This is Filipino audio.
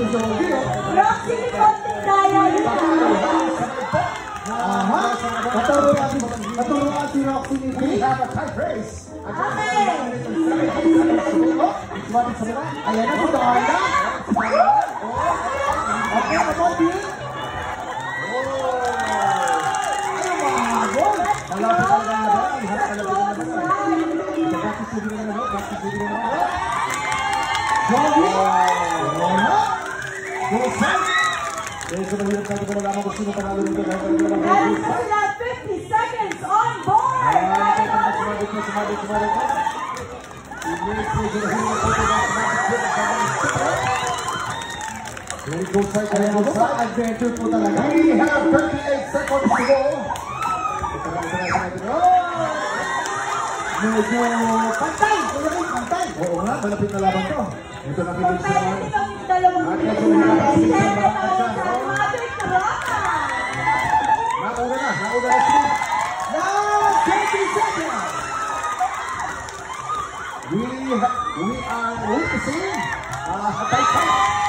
Roxy ni Konting Daya yun Naturuan si Roxy ni We have a tie race. Okay. Ayan na si Darla. Okay, kapag din. Malapit ang Meron pa sila 50 seconds on board! Adventure po talaga. We have 38 seconds to go. Medyo pantay. Pantay. Oo nga, malapit na laban to. Ito na pinag sa mga. Nauna na siya. Now, 20 seconds. We are witnessing a tie fight.